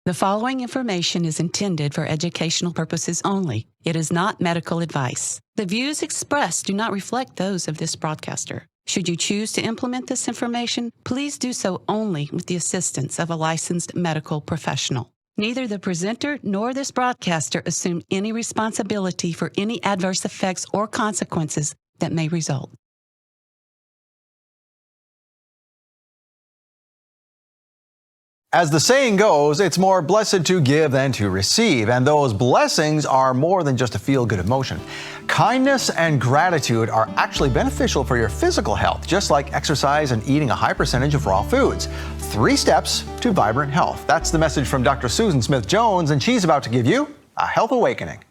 The following information is intended for educational purposes only. It is not medical advice. The views expressed do not reflect those of this broadcaster. Should you choose to implement this information, please do so only with the assistance of a licensed medical professional. Neither the presenter nor this broadcaster assume any responsibility for any adverse effects or consequences that may result. As the saying goes, it's more blessed to give than to receive, and those blessings are more than just a feel-good emotion. Kindness and gratitude are actually beneficial for your physical health, just like exercise and eating a high percentage of raw foods. 3 steps to vibrant health. That's the message from Dr. Susan Smith-Jones, and she's about to give you a health awakening.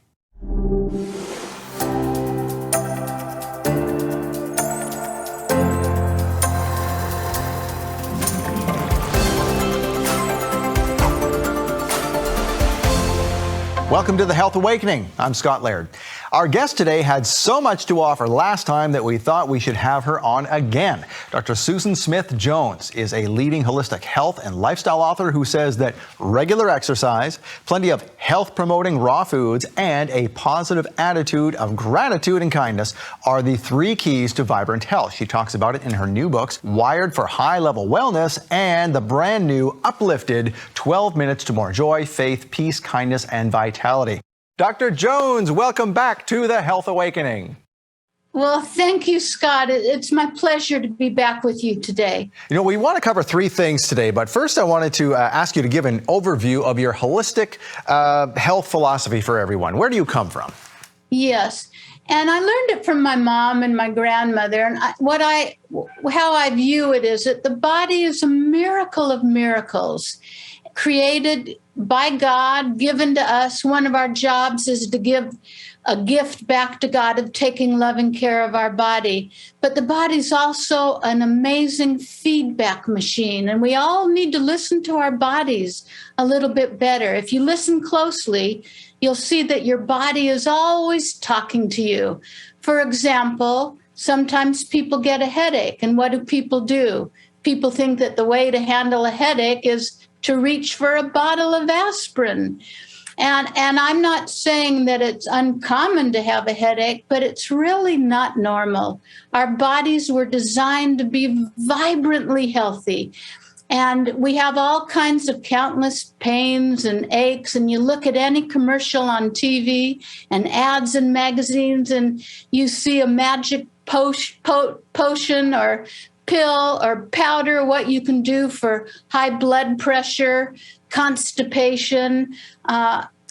Welcome to the Health Awakening. I'm Scott Laird. Our guest today had so much to offer last time that we thought we should have her on again. Dr. Susan Smith-Jones is a leading holistic health and lifestyle author who says that regular exercise, plenty of health-promoting raw foods, and a positive attitude of gratitude and kindness are the 3 keys to vibrant health. She talks about it in her new books, Wired for High-Level Wellness, and the brand new Uplifted 12 Minutes to More Joy, Faith, Peace, Kindness, and Vitality. Dr. Jones, welcome back to the Health Awakening. Well, thank you, Scott. It's my pleasure to be back with you today. You know, we want to cover 3 things today, but first I wanted to ask you to give an overview of your holistic health philosophy for everyone. Where do you come from? Yes, and I learned it from my mom and my grandmother. And how I view it is that the body is a miracle of miracles, created by God, given to us. One of our jobs is to give a gift back to God of taking loving care of our body. But the body's also an amazing feedback machine, and we all need to listen to our bodies a little bit better. If you listen closely, you'll see that your body is always talking to you. For example, sometimes people get a headache, and what do? People think that the way to handle a headache is to reach for a bottle of aspirin. And I'm not saying that it's uncommon to have a headache, but it's really not normal. Our bodies were designed to be vibrantly healthy. And we have all kinds of countless pains and aches. And you look at any commercial on TV and ads in magazines, and you see a magic potion or pill or powder, what you can do for high blood pressure, constipation,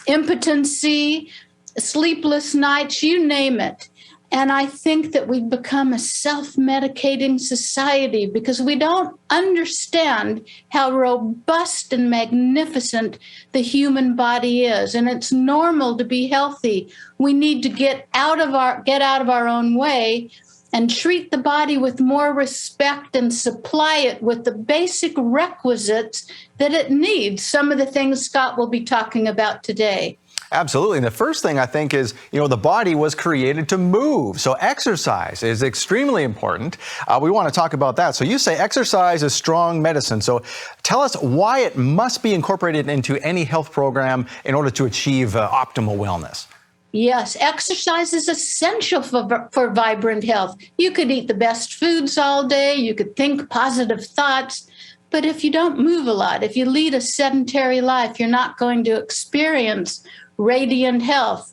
impotency, sleepless nights, you name it. And I think that we've become a self-medicating society because we don't understand how robust and magnificent the human body is. And it's normal to be healthy. We need to get out of our own way and treat the body with more respect and supply it with the basic requisites that it needs. Some of the things Scott will be talking about today. Absolutely. And the first thing I think is, the body was created to move. So exercise is extremely important. We want to talk about that. So you say exercise is strong medicine. So tell us why it must be incorporated into any health program in order to achieve optimal wellness. Yes, exercise is essential for vibrant health. You could eat the best foods all day. You could think positive thoughts. But if you don't move a lot, if you lead a sedentary life, you're not going to experience radiant health.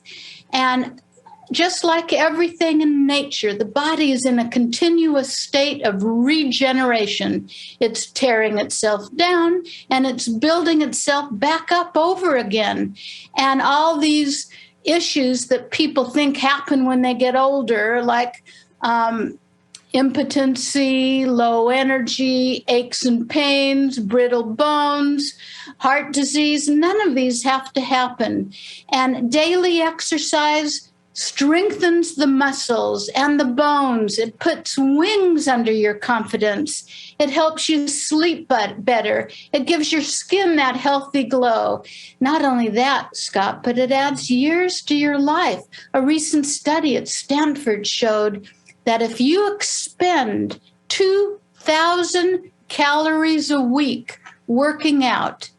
And just like everything in nature, the body is in a continuous state of regeneration. It's tearing itself down and it's building itself back up over again. And all these issues that people think happen when they get older, like impotency, low energy, aches and pains, brittle bones, heart disease, none of these have to happen. And daily exercise strengthens the muscles and the bones. It puts wings under your confidence. It helps you sleep better. It gives your skin that healthy glow. Not only that, Scott, but it adds years to your life. A recent study at Stanford showed that if you expend 2,000 calories a week working out,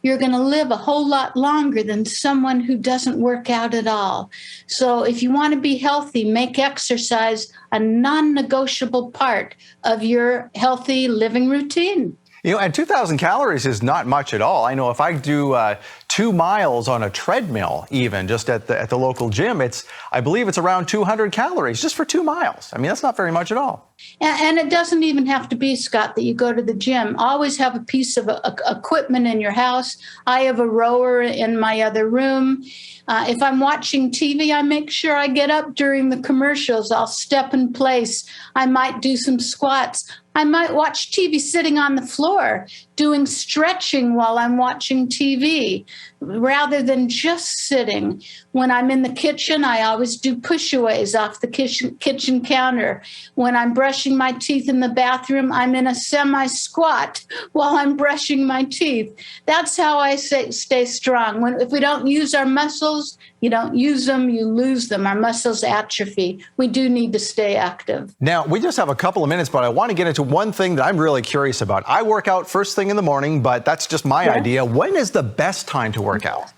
you're going to live a whole lot longer than someone who doesn't work out at all. So if you want to be healthy, make exercise a non-negotiable part of your healthy living routine. And 2,000 calories is not much at all. I know if I do 2 miles on a treadmill, even just at the local gym, I believe it's around 200 calories just for 2 miles. I mean, that's not very much at all. And it doesn't even have to be, Scott, that you go to the gym. Always have a piece of equipment in your house. I have a rower in my other room. If I'm watching TV, I make sure I get up during the commercials. I'll step in place. I might do some squats. I might watch TV sitting on the floor, doing stretching while I'm watching TV, rather than just sitting. When I'm in the kitchen, I always do push-aways off the kitchen counter. When I'm brushing my teeth in the bathroom, I'm in a semi-squat while I'm brushing my teeth. That's how I stay strong. If we don't use our muscles, you don't use them, you lose them. Our muscles atrophy. We do need to stay active. Now, we just have a couple of minutes, but I want to get into one thing that I'm really curious about. I work out first thing in the morning, but that's just my idea. When is the best time to work out?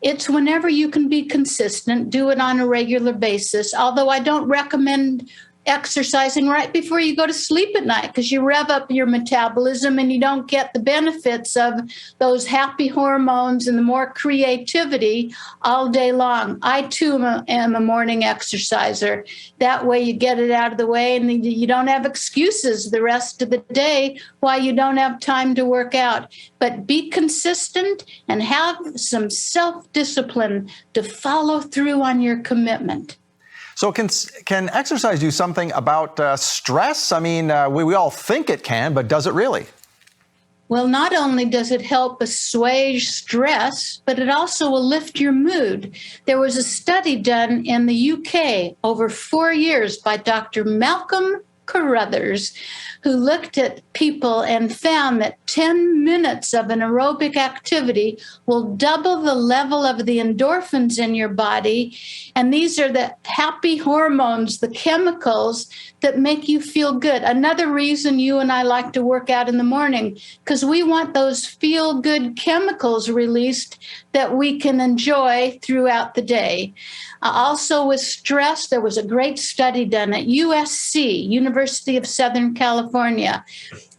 It's whenever you can be consistent, do it on a regular basis, although I don't recommend exercising right before you go to sleep at night because you rev up your metabolism and you don't get the benefits of those happy hormones and the more creativity all day long. I too am a morning exerciser. That way you get it out of the way and you don't have excuses the rest of the day why you don't have time to work out. But be consistent and have some self-discipline to follow through on your commitment. So can exercise do something about stress? I mean, we all think it can, but does it really? Well, not only does it help assuage stress, but it also will lift your mood. There was a study done in the UK over 4 years by Dr. Malcolm Carruthers, who looked at people and found that 10 minutes of an aerobic activity will double the level of the endorphins in your body. And these are the happy hormones, the chemicals that make you feel good. Another reason you and I like to work out in the morning, because we want those feel-good chemicals released that we can enjoy throughout the day. Also with stress, there was a great study done at USC, University of Southern California,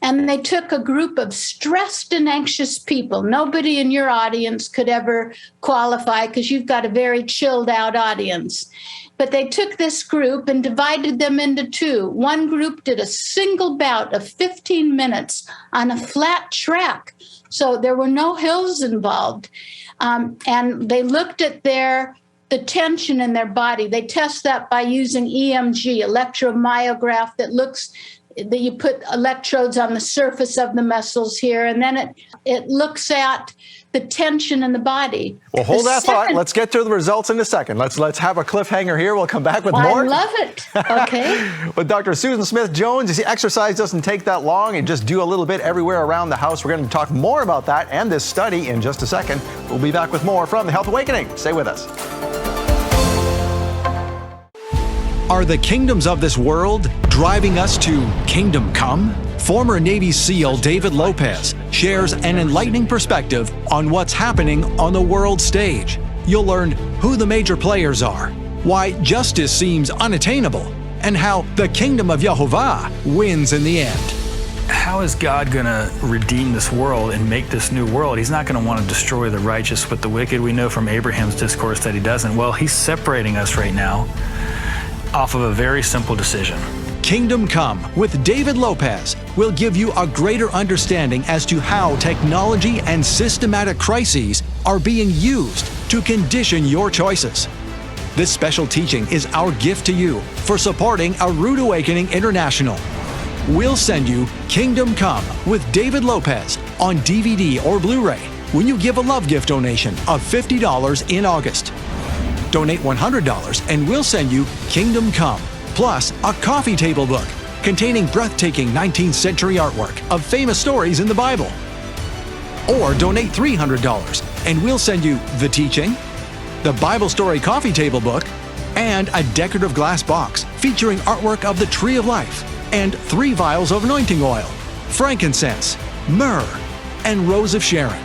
and they took a group of stressed and anxious people. Nobody in your audience could ever qualify because you've got a very chilled out audience. But they took this group and divided them into two. One group did a single bout of 15 minutes on a flat track. So there were no hills involved. And they looked at the tension in their body. They test that by using EMG, electromyograph, that you put electrodes on the surface of the muscles here, and then it looks at the tension in the body. Well, hold that thought. Let's get to the results in a second. Let's have a cliffhanger here. We'll come back with more. I love it. Okay. With Dr. Susan Smith-Jones, you see, exercise doesn't take that long and just do a little bit everywhere around the house. We're going to talk more about that and this study in just a second. We'll be back with more from The Health Awakening. Stay with us. Are the kingdoms of this world driving us to kingdom come? Former Navy SEAL David Lopez shares an enlightening perspective on what's happening on the world stage. You'll learn who the major players are, why justice seems unattainable, and how the kingdom of Yehovah wins in the end. How is God going to redeem this world and make this new world? He's not going to want to destroy the righteous with the wicked. We know from Abraham's discourse that he doesn't. Well, he's separating us right now off of a very simple decision. Kingdom Come with David Lopez will give you a greater understanding as to how technology and systematic crises are being used to condition your choices. This special teaching is our gift to you for supporting a Rood Awakening International. We'll send you Kingdom Come with David Lopez on DVD or Blu-ray when you give a love gift donation of $50 in August. Donate $100 and we'll send you Kingdom Come, plus a coffee table book containing breathtaking 19th century artwork of famous stories in the Bible. Or donate $300 and we'll send you The Teaching, the Bible Story coffee table book, and a decorative glass box featuring artwork of the Tree of Life and 3 vials of anointing oil, frankincense, myrrh, and rose of Sharon.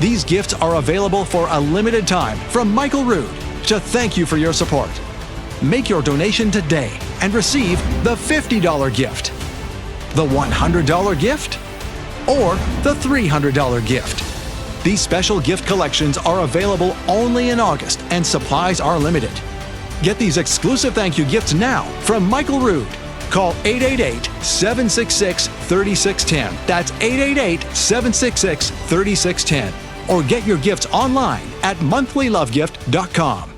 These gifts are available for a limited time from Michael Rood to thank you for your support. Make your donation today and receive the $50 gift, the $100 gift, or the $300 gift. These special gift collections are available only in August and supplies are limited. Get these exclusive thank you gifts now from Michael Rood. Call 888-766-3610. That's 888-766-3610. Or get your gifts online at monthlylovegift.com.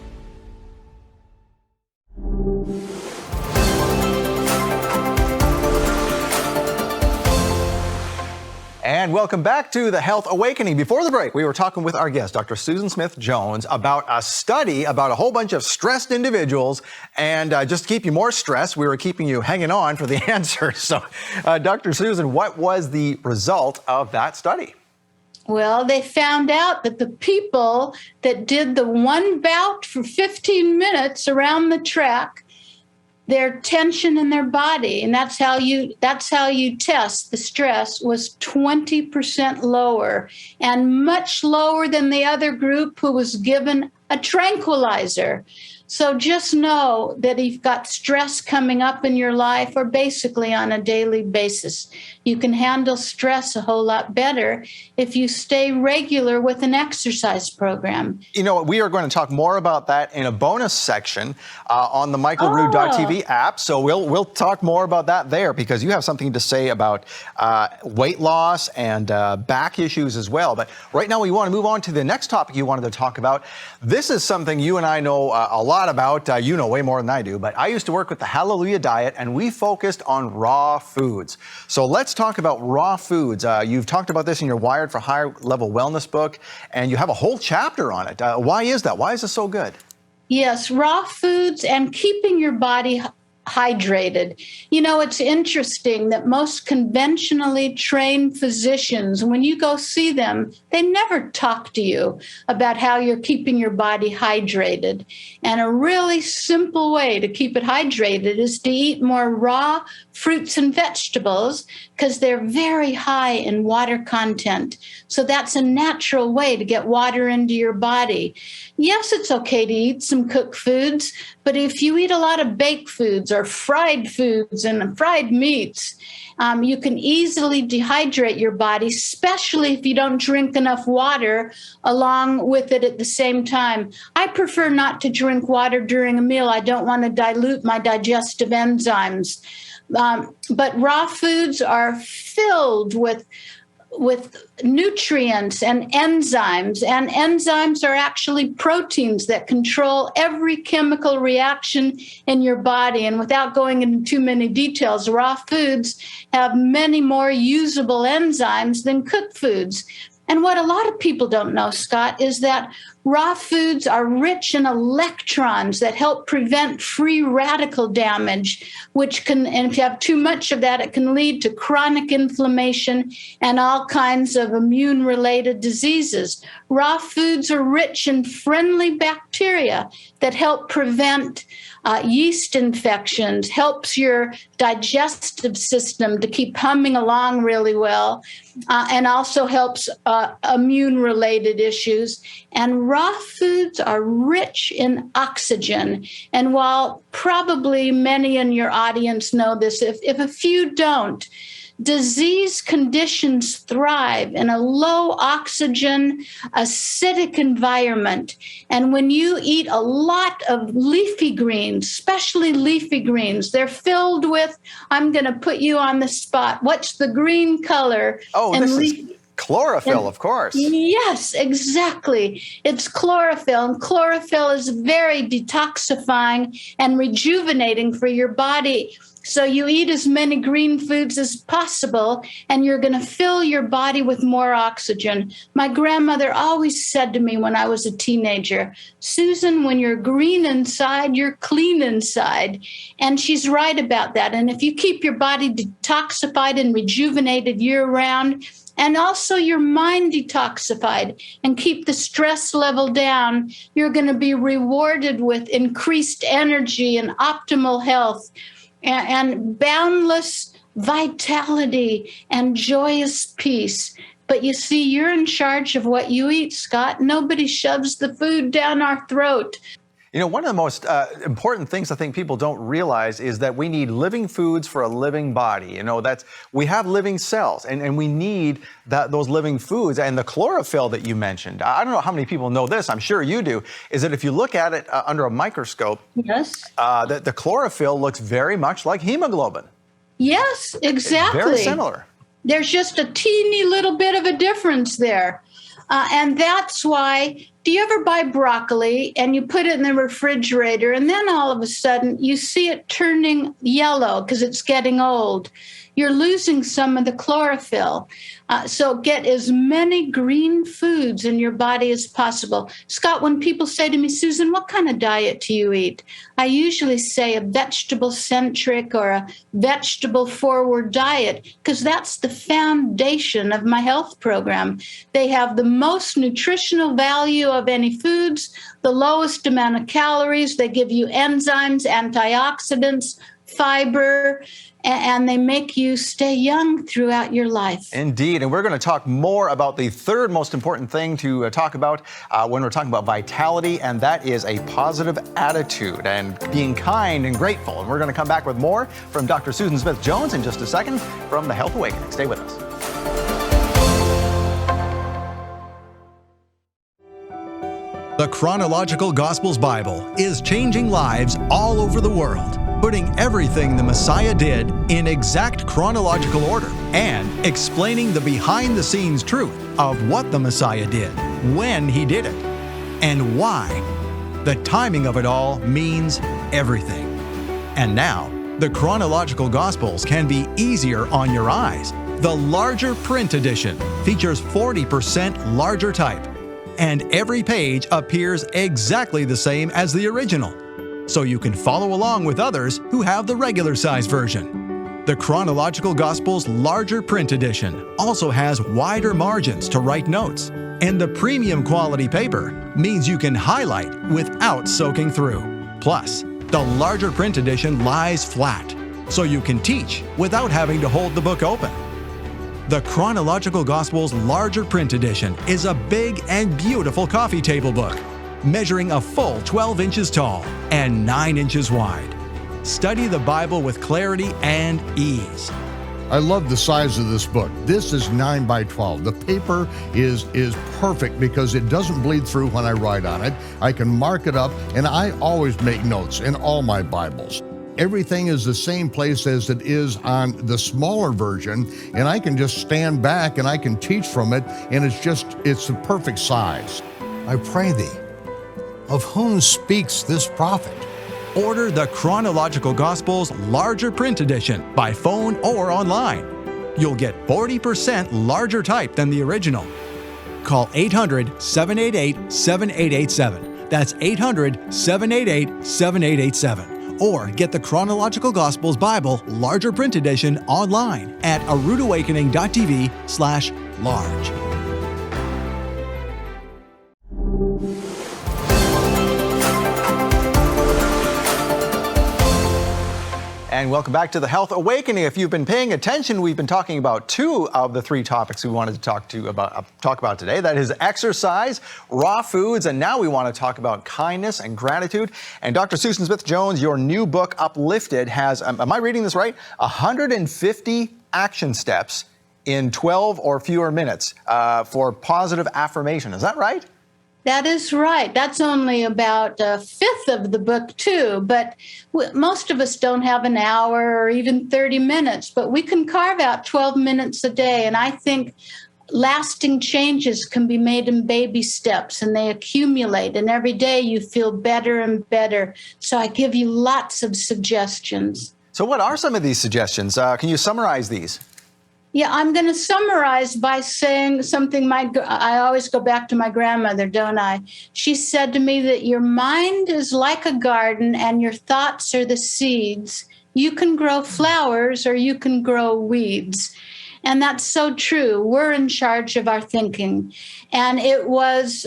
And welcome back to the Health Awakening. Before the break, we were talking with our guest, Dr. Susan Smith Jones, about a study about a whole bunch of stressed individuals. And just to keep you more stressed, we were keeping you hanging on for the answer. So, Dr. Susan, what was the result of that study? Well, they found out that the people that did the one bout for 15 minutes around the track, their tension in their body, and that's how you test the stress, was 20% lower, and much lower than the other group who was given a tranquilizer. So just know that if you've got stress coming up in your life, or basically on a daily basis, you can handle stress a whole lot better if you stay regular with an exercise program. You know, we are going to talk more about that in a bonus section on the michaelrood.tv app. So we'll talk more about that there, because you have something to say about weight loss and back issues as well. But right now we want to move on to the next topic you wanted to talk about. This is something you and I know a lot about. You know way more than I do, but I used to work with the Hallelujah Diet, and we focused on raw foods. So let's talk about raw foods. You've talked about this in your Wired for Higher Level Wellness book, and you have a whole chapter on it. Why is that? Why is it so good? Yes, raw foods and keeping your body hydrated. You know, it's interesting that most conventionally trained physicians, when you go see them, they never talk to you about how you're keeping your body hydrated. And a really simple way to keep it hydrated is to eat more raw fruits and vegetables, because they're very high in water content. So that's a natural way to get water into your body. Yes, it's okay to eat some cooked foods, but if you eat a lot of baked foods or fried foods and fried meats, you can easily dehydrate your body, especially if you don't drink enough water along with it at the same time. I prefer not to drink water during a meal. I don't want to dilute my digestive enzymes. But raw foods are filled with nutrients and enzymes are actually proteins that control every chemical reaction in your body. And without going into too many details, raw foods have many more usable enzymes than cooked foods. And what a lot of people don't know, Scott, is that raw foods are rich in electrons that help prevent free radical damage, which can, and if you have too much of that, it can lead to chronic inflammation and all kinds of immune-related diseases. Raw foods are rich in friendly bacteria that help prevent yeast infections, helps your digestive system to keep humming along really well, and also helps immune-related issues. And raw foods are rich in oxygen. And while probably many in your audience know this, if a few don't, disease conditions thrive in a low oxygen, acidic environment. And when you eat a lot of leafy greens, especially leafy greens, they're filled with, I'm going to put you on the spot. What's the green color? Oh, this is chlorophyll, of course. Yes, exactly. It's chlorophyll. And chlorophyll is very detoxifying and rejuvenating for your body. So you eat as many green foods as possible, and you're going to fill your body with more oxygen. My grandmother always said to me when I was a teenager, Susan, when you're green inside, you're clean inside. And she's right about that. And if you keep your body detoxified and rejuvenated year-round, and also your mind detoxified, and keep the stress level down, you're going to be rewarded with increased energy and optimal health and boundless vitality and joyous peace. But you see, you're in charge of what you eat, Scott. Nobody shoves the food down our throat. You know, one of the most important things I think people don't realize is that we need living foods for a living body. You know, we have living cells, and we need those living foods. And the chlorophyll that you mentioned, I don't know how many people know this, I'm sure you do, is that if you look at it under a microscope, yes, the chlorophyll looks very much like hemoglobin. Yes, exactly. Very similar. There's just a teeny little bit of a difference there. And that's why, do you ever buy broccoli and you put it in the refrigerator and then all of a sudden you see it turning yellow because it's getting old? You're losing some of the chlorophyll. So get as many green foods in your body as possible. Scott, when people say to me, Susan, what kind of diet do you eat? I usually say a vegetable-centric or a vegetable-forward diet, because that's the foundation of my health program. They have the most nutritional value of any foods, the lowest amount of calories. They give you enzymes, antioxidants, fiber, and they make you stay young throughout your life. Indeed, and we're going to talk more about the third most important thing to talk about when we're talking about vitality, and that is a positive attitude and being kind and grateful. And we're going to come back with more from Dr. Susan Smith-Jones in just a second from the Health Awakening. Stay with us. The Chronological Gospels Bible is changing lives all over the world, putting everything the Messiah did in exact chronological order and explaining the behind-the-scenes truth of what the Messiah did, when he did it, and why. The timing of it all means everything. And now, the Chronological Gospels can be easier on your eyes. The larger print edition features 40% larger type, and every page appears exactly the same as the original, so you can follow along with others who have the regular size version. The Chronological Gospels larger print edition also has wider margins to write notes, and the premium quality paper means you can highlight without soaking through. Plus, the larger print edition lies flat, so you can teach without having to hold the book open. The Chronological Gospels larger print edition is a big and beautiful coffee table book, measuring a full 12 inches tall and 9 inches wide. Study the Bible with clarity and ease. I love the size of this book. This is 9 by 12. The paper is perfect because it doesn't bleed through when I write on it. I can mark it up, and I always make notes in all my Bibles. Everything is the same place as it is on the smaller version, and I can just stand back and I can teach from it, and it's the perfect size. I pray thee, of whom speaks this prophet? Order the Chronological Gospels larger print edition by phone or online. You'll get 40% larger type than the original. Call 800-788-7887. That's 800-788-7887. Or get the Chronological Gospels Bible larger print edition online at aroodawakening.tv/large. And welcome back to the Health Awakening. If you've been paying attention, we've been talking about 2 of the 3 topics we wanted to talk about today. That is exercise, raw foods, and now we want to talk about kindness and gratitude. And Dr. Susan Smith-Jones, your new book, Uplifted, has, am I reading this right? 150 action steps in 12 or fewer minutes for positive affirmation. Is that right? That is right. That's only about a fifth of the book, too. But most of us don't have an hour or even 30 minutes, but we can carve out 12 minutes a day. And I think lasting changes can be made in baby steps, and they accumulate. And every day you feel better and better. So I give you lots of suggestions. So what are some of these suggestions? Can you summarize these? Yeah, I'm going to summarize by saying something I always go back to my grandmother, don't I? She said to me that your mind is like a garden and your thoughts are the seeds. You can grow flowers or you can grow weeds. And that's so true. We're in charge of our thinking. And it was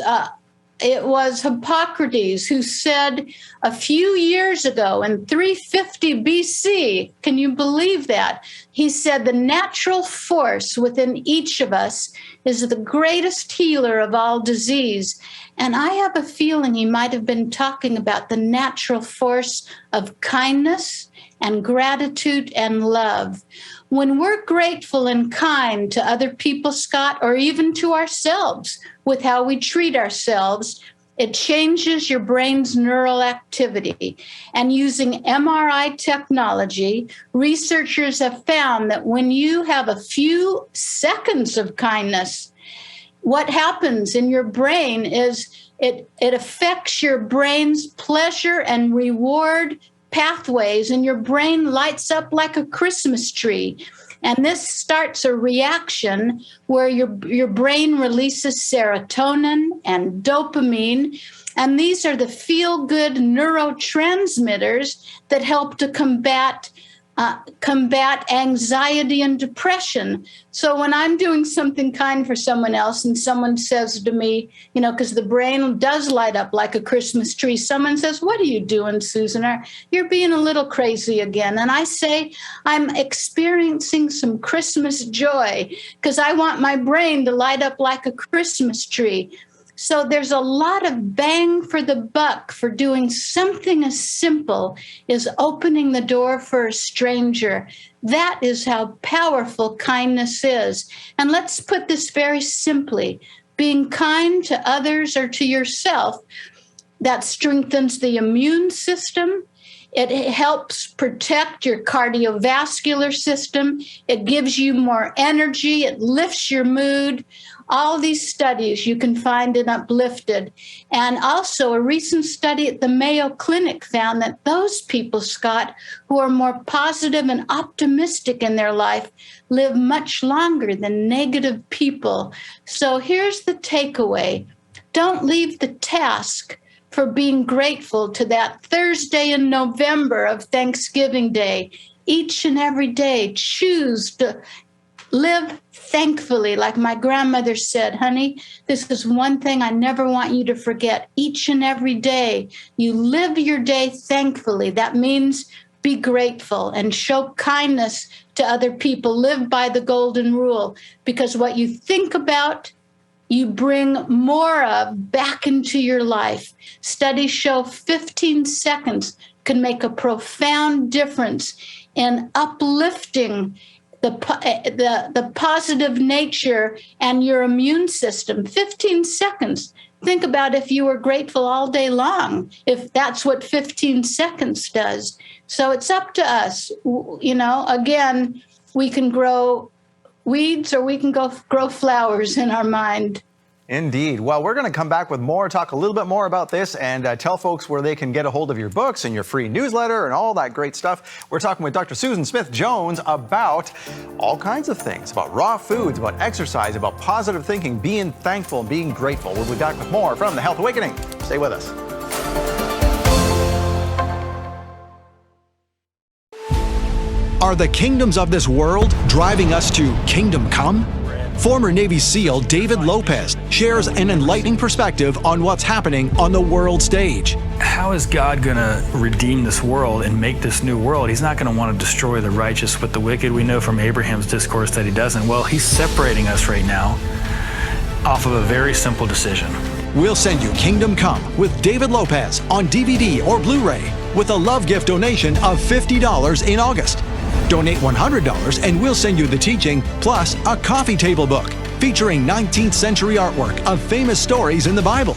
Hippocrates who said a few years ago in 350 BC, can you believe that He said the natural force within each of us is the greatest healer of all disease. And I have a feeling he might have been talking about the natural force of kindness and gratitude and love. When we're grateful and kind to other people, Scott, or even to ourselves with how we treat ourselves, it changes your brain's neural activity. And using MRI technology, researchers have found that when you have a few seconds of kindness, what happens in your brain is it affects your brain's pleasure and reward pathways, and your brain lights up like a Christmas tree. And this starts a reaction where your brain releases serotonin and dopamine. And these are the feel-good neurotransmitters that help to combat anxiety and depression. So when I'm doing something kind for someone else and someone says to me, because the brain does light up like a Christmas tree, someone says, "What are you doing, Susan? You're being a little crazy again." And I say, I'm experiencing some Christmas joy because I want my brain to light up like a Christmas tree. So there's a lot of bang for the buck for doing something as simple as opening the door for a stranger. That is how powerful kindness is. And let's put this very simply. Being kind to others or to yourself, that strengthens the immune system. It helps protect your cardiovascular system. It gives you more energy. It lifts your mood. All these studies you can find in Uplifted. And also a recent study at the Mayo Clinic found that those people, Scott, who are more positive and optimistic in their life live much longer than negative people. So here's the takeaway. Don't leave the task for being grateful to that Thursday in November of Thanksgiving Day. Each and every day, choose to live thankfully. Like my grandmother said, "Honey, this is one thing I never want you to forget. Each and every day, you live your day thankfully." That means be grateful and show kindness to other people. Live by the golden rule, because what you think about, you bring more of back into your life. Studies show 15 seconds can make a profound difference in uplifting the positive nature and your immune system. 15 seconds. Think about if you were grateful all day long, if that's what 15 seconds does. So it's up to us. Again, we can grow weeds or we can grow flowers in our mind. Indeed. Well, we're going to come back with more, talk a little bit more about this, and tell folks where they can get a hold of your books and your free newsletter and all that great stuff. We're talking with Dr. Susan Smith-Jones about all kinds of things, about raw foods, about exercise, about positive thinking, being thankful, being grateful. We'll be back with more from The Health Awakening. Stay with us. Are the kingdoms of this world driving us to kingdom come? Former Navy SEAL David Lopez shares an enlightening perspective on what's happening on the world stage. How is God going to redeem this world and make this new world? He's not going to want to destroy the righteous with the wicked. We know from Abraham's discourse that he doesn't. Well, he's separating us right now off of a very simple decision. We'll send you Kingdom Come with David Lopez on DVD or Blu-ray with a love gift donation of $50 in August. Donate $100 and we'll send you the teaching plus a coffee table book featuring 19th century artwork of famous stories in the Bible.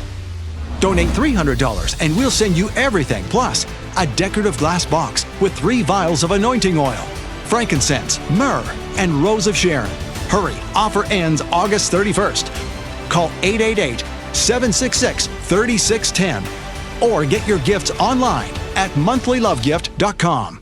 Donate $300 and we'll send you everything plus a decorative glass box with 3 vials of anointing oil, frankincense, myrrh, and rose of Sharon. Hurry, offer ends August 31st. Call 888-766-3610 or get your gifts online at monthlylovegift.com.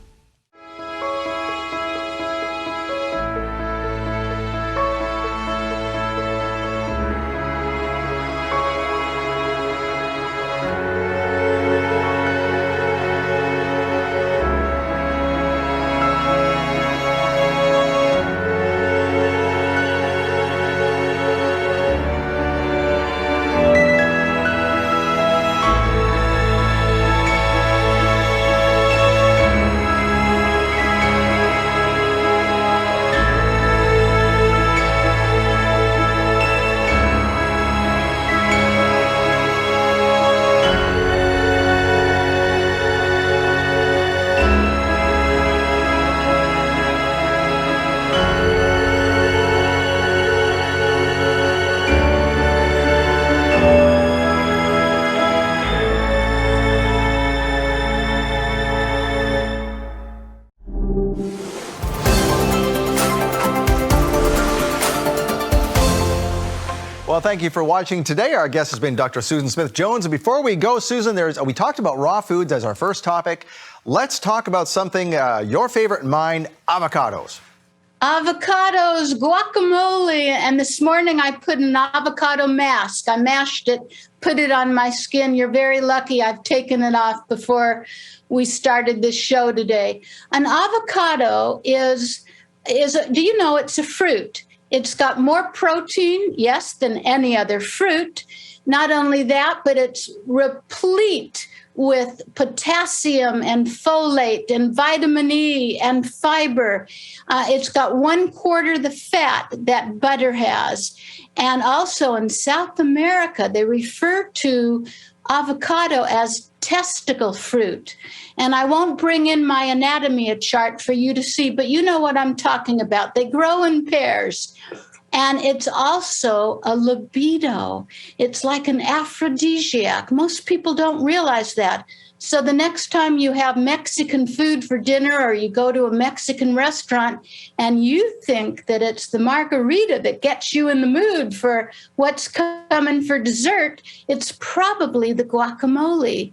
Well, thank you for watching today. Our guest has been Dr. Susan Smith-Jones. And before we go, Susan, we talked about raw foods as our first topic. Let's talk about something, your favorite and mine, avocados. Avocados, guacamole, and this morning I put an avocado mask. I mashed it, put it on my skin. You're very lucky I've taken it off before we started this show today. An avocado is do you know it's a fruit? It's got more protein, yes, than any other fruit. Not only that, but it's replete with potassium and folate and vitamin E and fiber. It's got 1/4 the fat that butter has. And also in South America, they refer to avocado as testicle fruit. And I won't bring in my anatomy chart for you to see, but you know what I'm talking about. They grow in pairs. And it's also a libido. It's like an aphrodisiac. Most people don't realize that. So the next time you have Mexican food for dinner or you go to a Mexican restaurant and you think that it's the margarita that gets you in the mood for what's coming for dessert, it's probably the guacamole.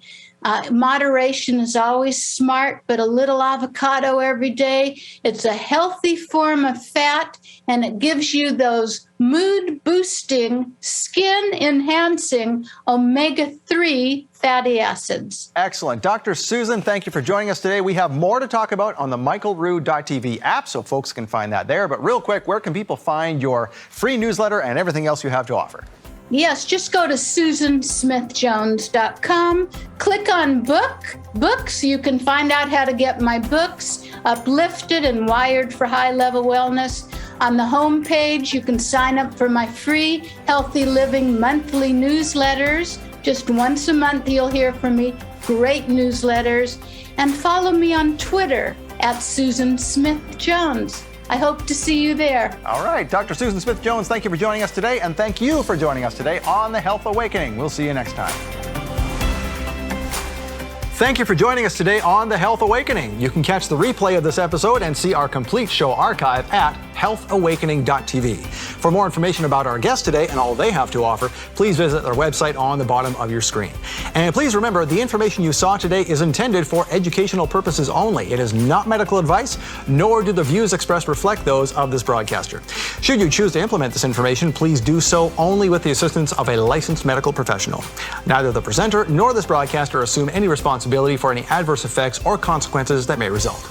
Moderation is always smart, but a little avocado every day. It's a healthy form of fat, and it gives you those mood-boosting, skin-enhancing omega-3 fatty acids. Excellent. Dr. Susan, thank you for joining us today. We have more to talk about on the michaelrood.tv app, so folks can find that there. But real quick, where can people find your free newsletter and everything else you have to offer? Yes, just go to susansmithjones.com, click on books. You can find out how to get my books, Uplifted and Wired for High-Level Wellness. On the home page, you can sign up for my free Healthy Living monthly newsletters. Just once a month, you'll hear from me. Great newsletters. And follow me on Twitter at Susan Smith Jones. I hope to see you there. All right, Dr. Susan Smith-Jones, thank you for joining us today, and thank you for joining us today on The Health Awakening. We'll see you next time. Thank you for joining us today on The Health Awakening. You can catch the replay of this episode and see our complete show archive at healthawakening.tv. For more information about our guests today and all they have to offer, please visit their website on the bottom of your screen. And please remember, the information you saw today is intended for educational purposes only. It is not medical advice, nor do the views expressed reflect those of this broadcaster. Should you choose to implement this information, please do so only with the assistance of a licensed medical professional. Neither the presenter nor this broadcaster assume any responsibility for any adverse effects or consequences that may result.